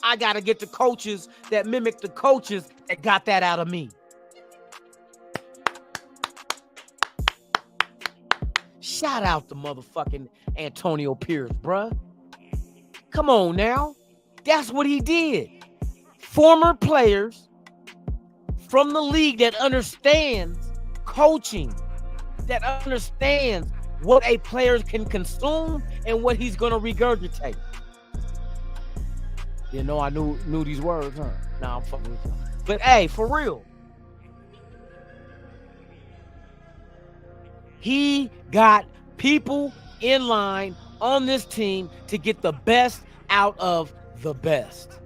I got to get the coaches that mimic the coaches that got that out of me. Shout out to motherfucking Antonio Pierce, bruh. Come on now. That's what he did. Former players from the league that understands coaching, that understands what a player can consume and what he's going to regurgitate. You know, I knew these words, huh? Nah, I'm fucking with you. But hey, for real. He got people in line on this team to get the best out of the best.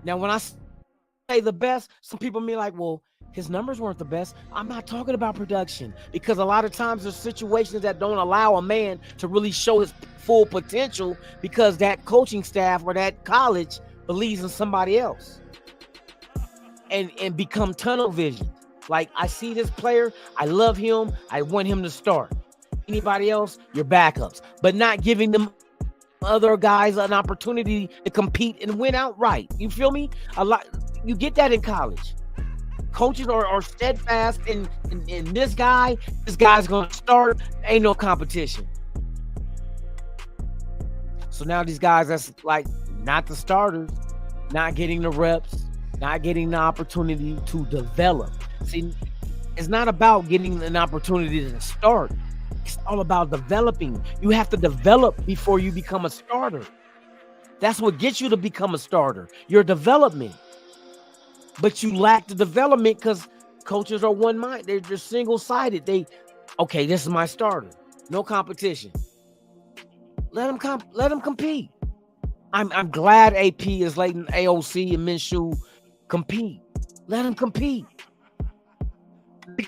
Now, when I say the best, some people may be like, well, his numbers weren't the best. I'm not talking about production, because a lot of times there's situations that don't allow a man to really show his full potential because that coaching staff or that college believes in somebody else and become tunnel vision. Like, I see this player, I love him, I want him to start. Anybody else, your backups, but not giving them other guys an opportunity to compete and win outright. You feel me? A lot. You get that in college. Coaches are steadfast in this guy's going to start. Ain't no competition. So now these guys that's like not the starters, not getting the reps, not getting the opportunity to develop. See, it's not about getting an opportunity to start. It's all about developing. You have to develop before you become a starter. That's what gets you to become a starter. Your development. But you lack the development because coaches are one mind. They're just single-sided. Okay, this is my starter. No competition. Let them compete. I'm glad AP is letting AOC and Minshew compete. Let them compete.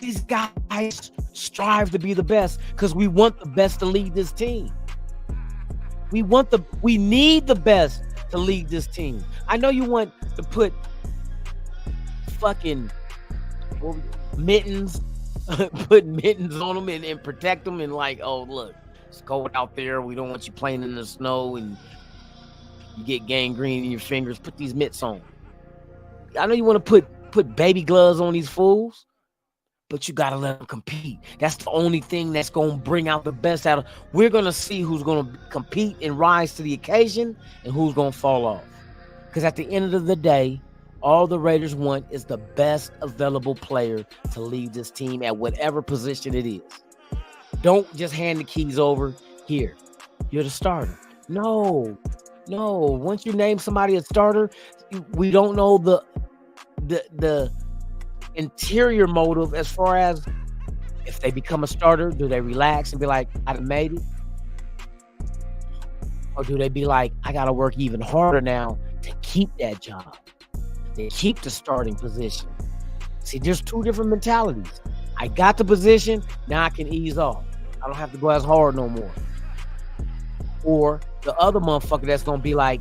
These guys strive to be the best because we want the best to lead this team. We need the best to lead this team. I know you want to put fucking mittens, put mittens on them and protect them and like, oh, look, it's cold out there. We don't want you playing in the snow and you get gangrene in your fingers. Put these mitts on. I know you want to put baby gloves on these fools, but you got to let them compete. That's the only thing that's going to bring out the best out of. We're going to see who's going to compete and rise to the occasion and who's going to fall off. Because at the end of the day, all the Raiders want is the best available player to lead this team at whatever position it is. Don't just hand the keys over. Here, you're the starter. No. Once you name somebody a starter, we don't know the interior motive as far as if they become a starter, do they relax and be like, I done made it? Or do they be like, I got to work even harder now to keep that job? They keep the starting position. See, there's two different mentalities. I got the position, now I can ease off. I don't have to go as hard no more. Or the other motherfucker that's going to be like,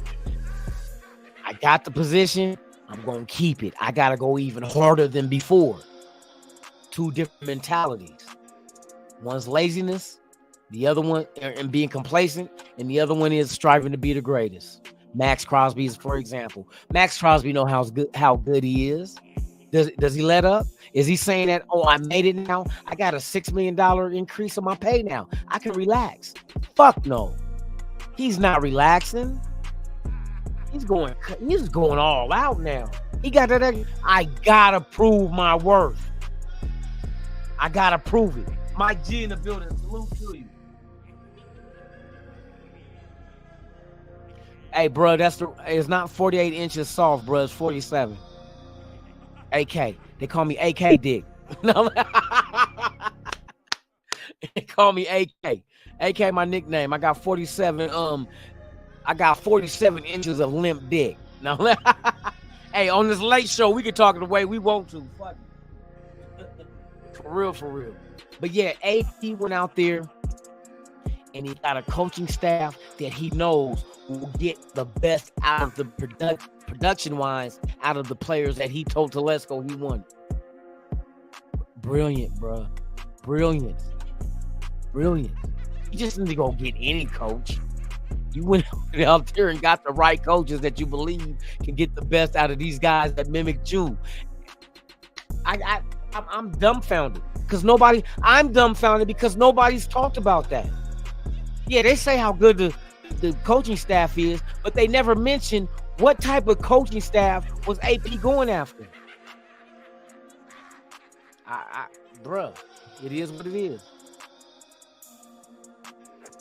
I got the position, I'm going to keep it. I got to go even harder than before. Two different mentalities. One's laziness, the other one, and being complacent, and the other one is striving to be the greatest. Max Crosby is, for example. Max Crosby know how good he is. Does he let up? Is he saying that, oh, I made it now? I got a $6 million increase on my pay now. I can relax. Fuck no. He's not relaxing. He's going all out now. He got that. I gotta prove my worth. I gotta prove it. Mike G in the building. Salute to you. Hey, bro, it's not 48 inches soft, bro. It's 47. AK. They call me AK Dick. No. They call me AK. AK my nickname. I got 47 inches of limp dick. No. Hey, on this late show, we can talk the way we want to. Fuck it. For real. But yeah, AP went out there and he got a coaching staff that he knows will get the best out of the production-wise out of the players that he told Telesco he wanted. Brilliant, bro. Brilliant. You just need to go get any coach. You went out there and got the right coaches that you believe can get the best out of these guys that mimic you. I'm dumbfounded because I'm dumbfounded because nobody's talked about that. Yeah, they say how good the coaching staff is, but they never mention what type of coaching staff was AP going after. Bruh, it is what it is.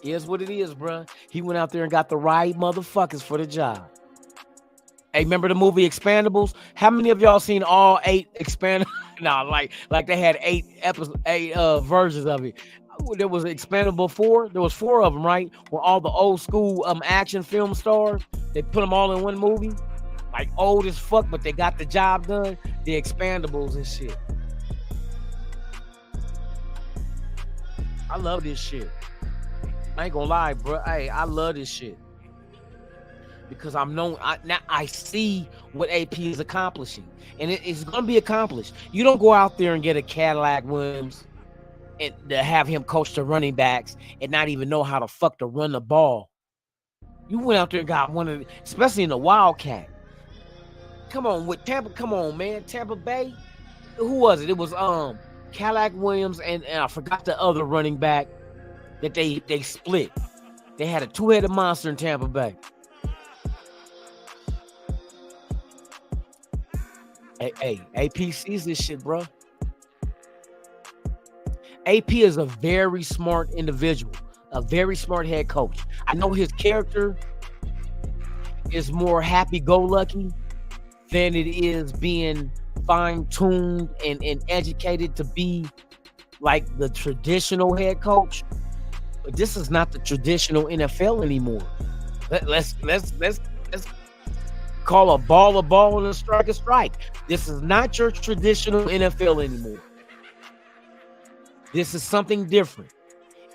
It is what it is, bruh. He went out there and got the right motherfuckers for the job. Hey, remember the movie Expandables? How many of y'all seen all 8 Expandables? No, like they had 8 versions of it. There was Expandable 4. There was 4 of them, right? Where all the old school action film stars, they put them all in one movie. Like old as fuck, but they got the job done. The Expandables and shit. I love this shit. I ain't gonna lie, bro. Hey, I love this shit. Because now I see what AP is accomplishing. And it's going to be accomplished. You don't go out there and get a Cadillac Williams and to have him coach the running backs and not even know how the fuck to run the ball. You went out there and got one of the, especially in the Wildcat. Come on, with Tampa, come on, man. Tampa Bay. Who was it? It was Cadillac Williams and I forgot the other running back that they split. They had a 2-headed monster in Tampa Bay. Hey, AP sees this shit, bro. AP is a very smart individual, a very smart head coach. I know his character is more happy-go-lucky than it is being fine-tuned and educated to be like the traditional head coach. But this is not the traditional NFL anymore. Let's call a ball and a strike. This is not your traditional NFL anymore. This is something different.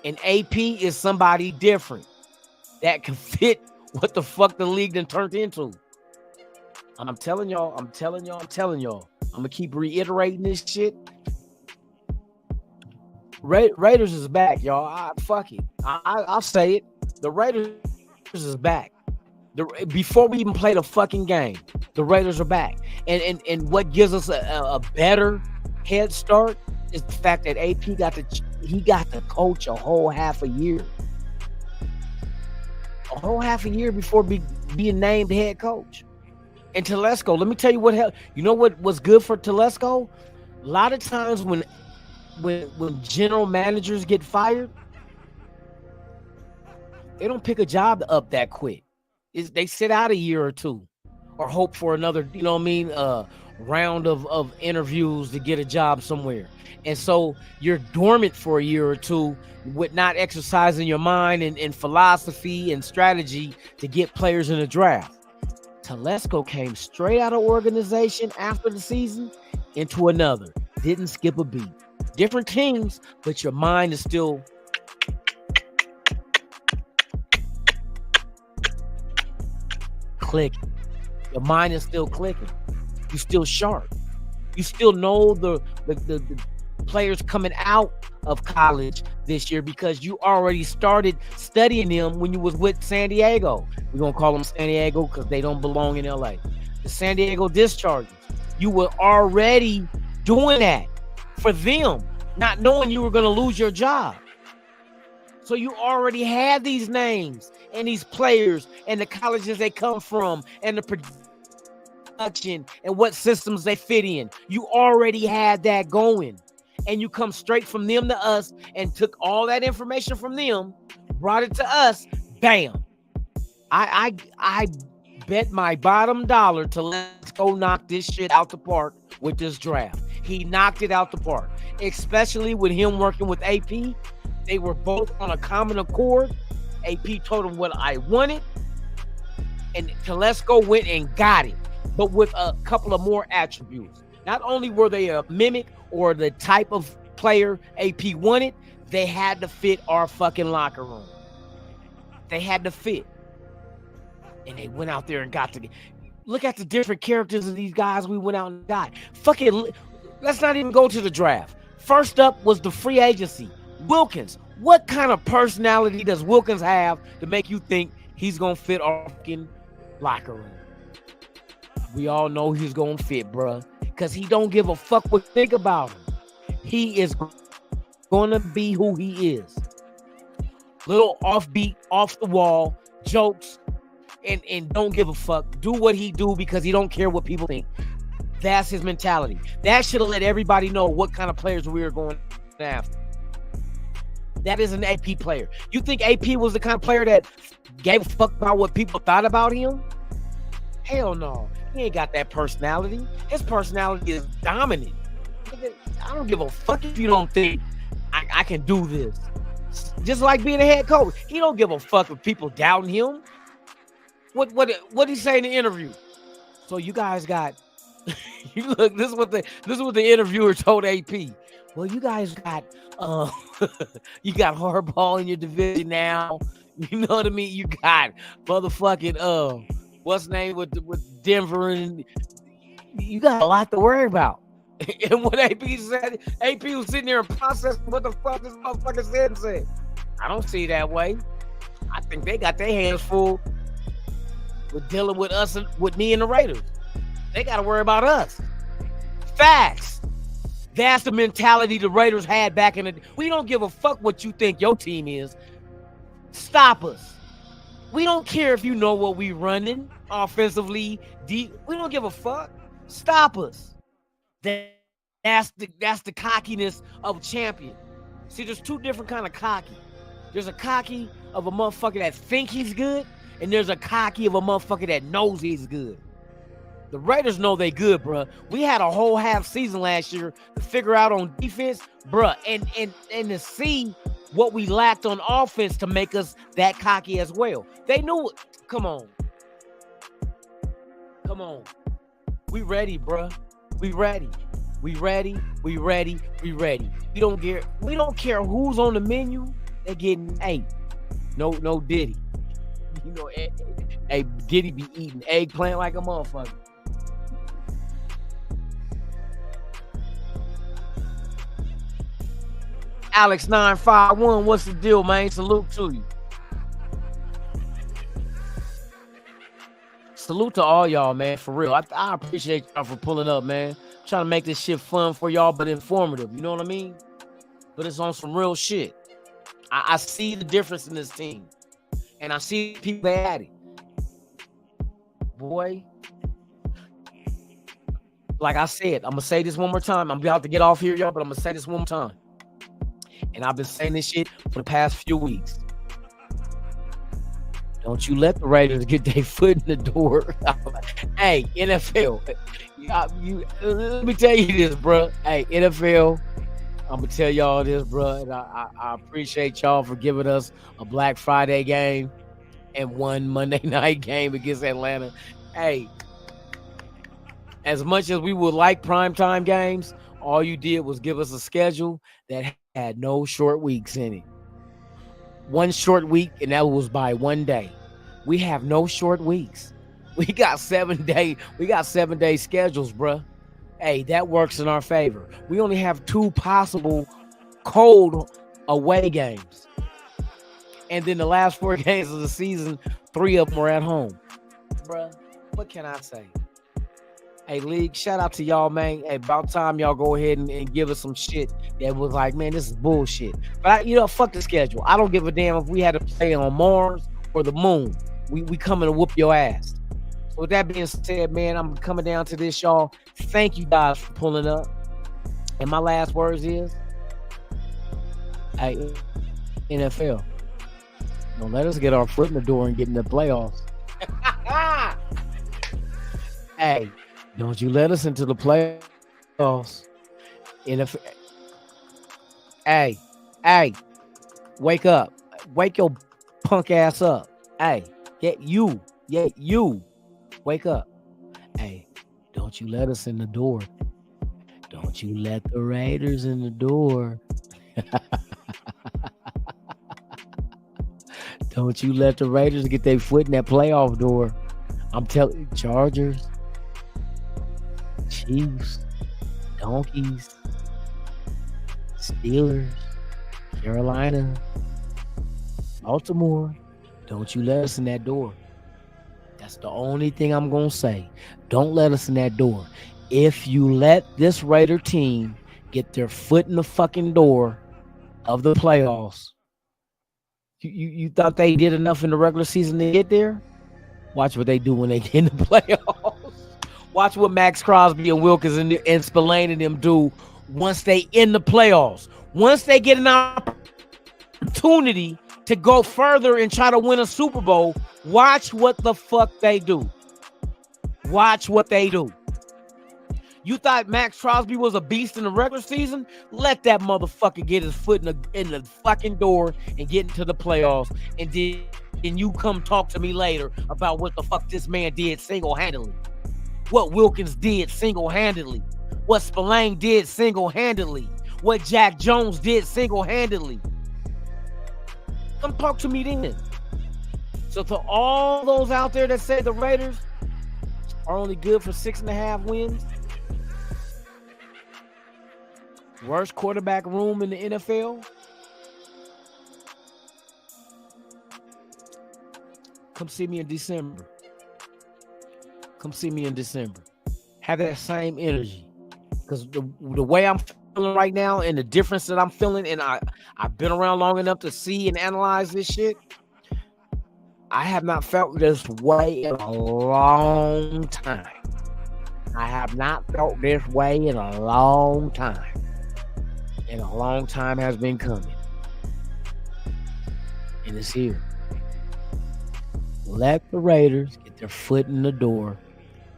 And AP is somebody different that can fit what the fuck the league done turned into. I'm telling y'all. I'm gonna keep reiterating this shit. Raiders is back, y'all. Fuck it. I'll say it. The Raiders is back. Before we even play the fucking game, the Raiders are back. And what gives us a better head start is the fact that AP got to coach a whole half a year. A whole half a year before being named head coach. And Telesco, let me tell you what was good for Telesco? A lot of times when general managers get fired, they don't pick a job up that quick. They sit out a year or two or hope for another, round of interviews to get a job somewhere. And so you're dormant for a year or two with not exercising your mind and philosophy and strategy to get players in the draft. Telesco came straight out of organization after the season into another. Didn't skip a beat. Different teams, but your mind is still clicking. Your mind is still clicking. You're still sharp. You still know the players coming out of college this year because you already started studying them when you was with San Diego. We're going to call them San Diego because they don't belong in LA. The San Diego Dischargers. You were already doing that for them, not knowing you were going to lose your job. So you already had these names and these players and the colleges they come from and the production and what systems they fit in. You already had that going. And you come straight from them to us and took all that information from them, brought it to us. Bam. I bet my bottom dollar to let's go knock this shit out the park with this draft. He knocked it out the park, especially with him working with AP. They were both on a common accord. AP told him what I wanted, and Telesco went and got it, but with a couple of more attributes. Not only were they a mimic or the type of player AP wanted, they had to fit our fucking locker room. They had to fit. And they went out there and got to look at the different characters of these guys we went out and got. Fucking, let's not even go to the draft. First up was the free agency. Wilkins. What kind of personality does Wilkins have to make you think he's going to fit our fucking locker room? We all know he's going to fit, bruh. Because he don't give a fuck what you think about him. He is going to be who he is. Little offbeat, off the wall, jokes, and don't give a fuck. Do what he do because he don't care what people think. That's his mentality. That should have let everybody know what kind of players we were going after. That is an AP player. You think AP was the kind of player that gave a fuck about what people thought about him? Hell no. He ain't got that personality. His personality is dominant. I don't give a fuck if you don't think I can do this. Just like being a head coach. He don't give a fuck if people doubting him. What did he say in the interview? So you guys got you look, this is what the interviewer told AP. Well, you guys got you got Harbaugh in your division now. You know what I mean? You got motherfucking what's the name with Denver, and you got a lot to worry about. And what AP said, AP was sitting there and processing what the fuck this motherfucker said and said. I don't see it that way. I think they got their hands full with dealing with us and with me and the Raiders. They got to worry about us. Facts. That's the mentality the Raiders had back in the day. We don't give a fuck what you think your team is. Stop us. We don't care if you know what we running offensively, deep. We don't give a fuck. Stop us. That's the cockiness of a champion. See, there's two different kind of cocky. There's a cocky of a motherfucker that think he's good, and there's a cocky of a motherfucker that knows he's good. The Raiders know they good, bruh. We had a whole half season last year to figure out on defense, bruh, and to see what we lacked on offense to make us that cocky as well. They knew it. Come on. We ready, bruh. We ready. We don't care who's on the menu. They're getting 8. No Diddy. You know, hey, Diddy be eating eggplant like a motherfucker. Alex 951, what's the deal, man? Salute to you. Salute to all y'all, man, for real. I appreciate y'all for pulling up, man. I'm trying to make this shit fun for y'all, but informative. You know what I mean? But it's on some real shit. I see the difference in this team. And I see people at it. Boy. Like I said, I'm going to say this one more time. I'm about to get off here, y'all, but I'm going to say this one more time. And I've been saying this shit for the past few weeks. Don't you let the Raiders get their foot in the door. Hey, NFL. Let me tell you this, bro. Hey, NFL. I'm going to tell y'all this, bro. And I appreciate y'all for giving us a Black Friday game and one Monday night game against Atlanta. Hey, as much as we would like primetime games, all you did was give us a schedule that had no short weeks in it. One short week, and that was by one day. We have no short weeks. We got 7 day schedules, bruh. Hey, that works in our favor. We only have 2 possible cold away games. And then the last 4 games of the season, 3 of them are at home. Bruh, what can I say? Hey, League, shout out to y'all, man. Hey, about time y'all go ahead and give us some shit that was like, man, this is bullshit. But, fuck the schedule. I don't give a damn if we had to play on Mars or the moon. We coming to whoop your ass. So with that being said, man, I'm coming down to this, y'all. Thank you guys for pulling up. And my last words is, hey, NFL, don't let us get our foot in the door and get in the playoffs. Hey, don't you let us into the playoffs. Hey, wake up. Wake your punk ass up. Hey, you. Wake up. Hey, don't you let us in the door. Don't Don't you let the Raiders in the door. Don't you let the Raiders get their foot in that playoff door. I'm telling you, Chargers, Chiefs, Donkeys, Steelers, Carolina, Baltimore. Don't you let us in that door. That's the only thing I'm going to say. Don't let us in that door. If you let this Raider team get their foot in the fucking door of the playoffs, you thought they did enough in the regular season to get there? Watch what they do when they get in the playoffs. Watch what Max Crosby and Wilkins and Spillane and them do once they in the playoffs. Once they get an opportunity to go further and try to win a Super Bowl, watch what the fuck they do. Watch what they do. You thought Max Crosby was a beast in the regular season? Let that motherfucker get his foot in the fucking door and get into the playoffs. And then you come talk to me later about what the fuck this man did single-handedly. What Wilkins did single-handedly. What Spillane did single-handedly. What Jack Jones did single-handedly. Come talk to me then. So to all those out there that say the Raiders are only good for 6.5 wins, worst quarterback room in the NFL, come see me in December. Come see me in December. Have that same energy. Because the way I'm feeling right now and the difference that I'm feeling, and I've been around long enough to see and analyze this shit, I have not felt this way in a long time. I have not felt this way in a long time. And a long time has been coming. And it's here. Let the Raiders get their foot in the door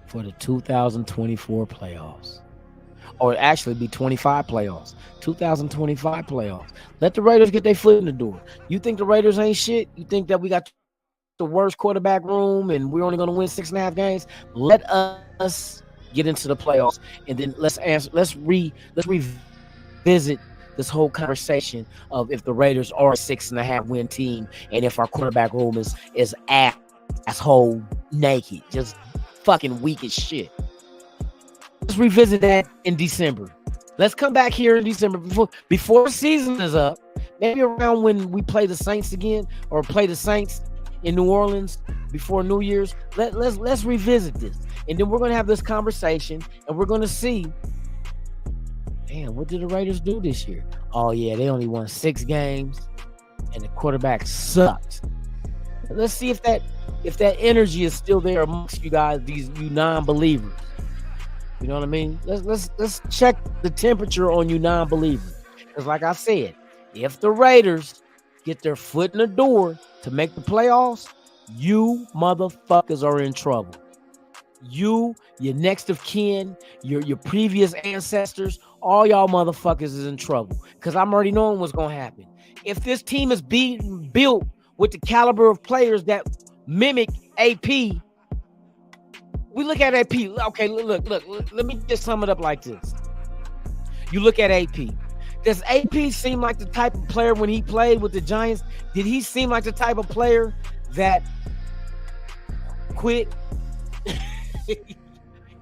for the 2024 playoffs. Or actually be 25 playoffs. 2025 playoffs. Let the Raiders get their foot in the door. You think the Raiders ain't shit? You think that we got the worst quarterback room and we're only going to win 6.5 games? Let us get into the playoffs, and then let's revisit this whole conversation of if the Raiders are a 6.5 win team and if our quarterback room is asshole naked, just fucking weak as shit. Let's revisit that in December. Let's come back here in December before the season is up. Maybe around when we play the Saints again, or play the Saints in New Orleans before New Year's. Let's revisit this, and then we're gonna have this conversation, and we're gonna see. Damn, what did the Raiders do this year? Oh yeah, they only won 6 games, and the quarterback sucked. Let's see if that energy is still there amongst you guys, you non-believers. You know what I mean? Let's check the temperature on you non-believers. Because like I said, if the Raiders get their foot in the door to make the playoffs, you motherfuckers are in trouble. You, your next of kin, your previous ancestors, all y'all motherfuckers is in trouble. Because I'm already knowing what's going to happen. If this team is built with the caliber of players that mimic AP, we look at AP. Okay, look. Let me just sum it up like this. You look at AP. Does AP seem like the type of player when he played with the Giants? Did he seem like the type of player that quit?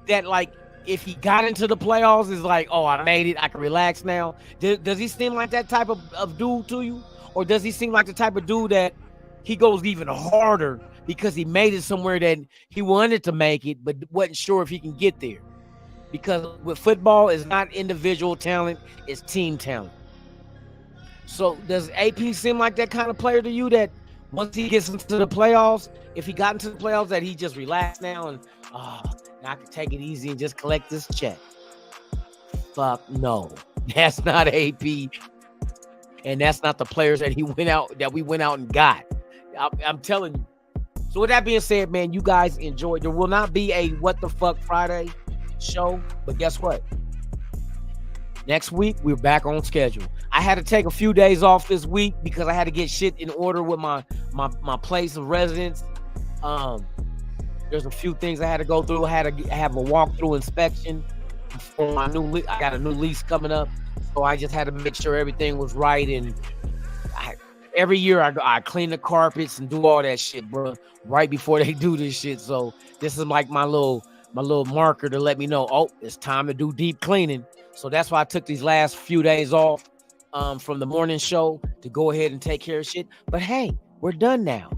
That like if he got into the playoffs is like, oh, I made it, I can relax now. Does he seem like that type of dude to you? Or does he seem like the type of dude that he goes even harder because he made it somewhere that he wanted to make it, but wasn't sure if he can get there? Because with football, it's not individual talent, it's team talent. So does AP seem like that kind of player to you that once he gets into the playoffs, if he got into the playoffs, that he just relaxed now and, now I can take it easy and just collect this check? Fuck no. That's not AP. And that's not the players that we went out and got. I'm telling you. So with that being said, man, you guys enjoy. There will not be a What the Fuck Friday show, but guess what? Next week, we're back on schedule. I had to take a few days off this week because I had to get shit in order with my place of residence. There's a few things I had to go through. I had to have a walkthrough inspection for my I got a new lease coming up, so I just had to make sure everything was right. And every year I clean the carpets and do all that shit, bro, right before they do this shit. So this is like my little marker to let me know, oh, it's time to do deep cleaning. So that's why I took these last few days off from the morning show to go ahead and take care of shit. But hey, we're done now.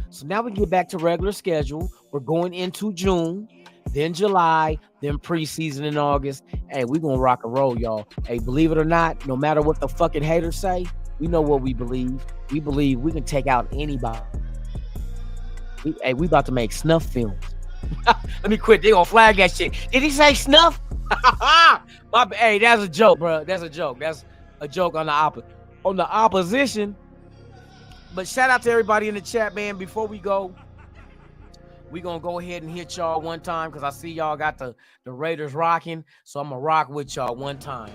So now we get back to regular schedule. We're going into June, then July, then preseason in August. Hey, we're going to rock and roll, y'all. Hey, believe it or not, no matter what the fucking haters say, we know what we believe. We believe we can take out anybody. We about to make snuff films. Let me quit. They gonna flag that shit. Did he say snuff? Hey, that's a joke, bro. That's a joke. That's a joke on the opposition. But shout out to everybody in the chat, man. Before we go, we gonna go ahead and hit y'all one time because I see y'all got the Raiders rocking. So I'm gonna rock with y'all one time.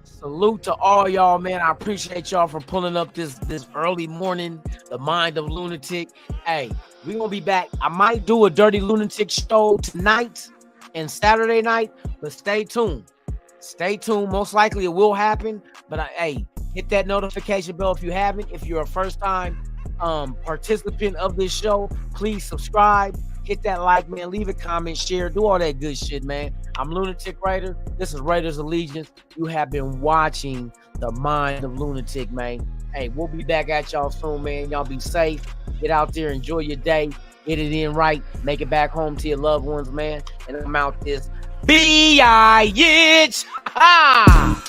Salute to all y'all, man. I appreciate y'all for pulling up this early morning, the mind of Lunatic. Hey, we gonna be back. I might do a Dirty Lunatic show tonight and Saturday night, but stay tuned. Stay tuned. Most likely it will happen. But hey, hit that notification bell if you haven't. If you're a first-time participant of this show, please subscribe. Hit that like, man. Leave a comment, share, do all that good shit, man. I'm Lunatic Raider. This is Raiders Allegiance. You have been watching the mind of Lunatic, man. Hey, we'll be back at y'all soon, man. Y'all be safe. Get out there, enjoy your day. Get it in right. Make it back home to your loved ones, man. And I'm out this bitch. Ha!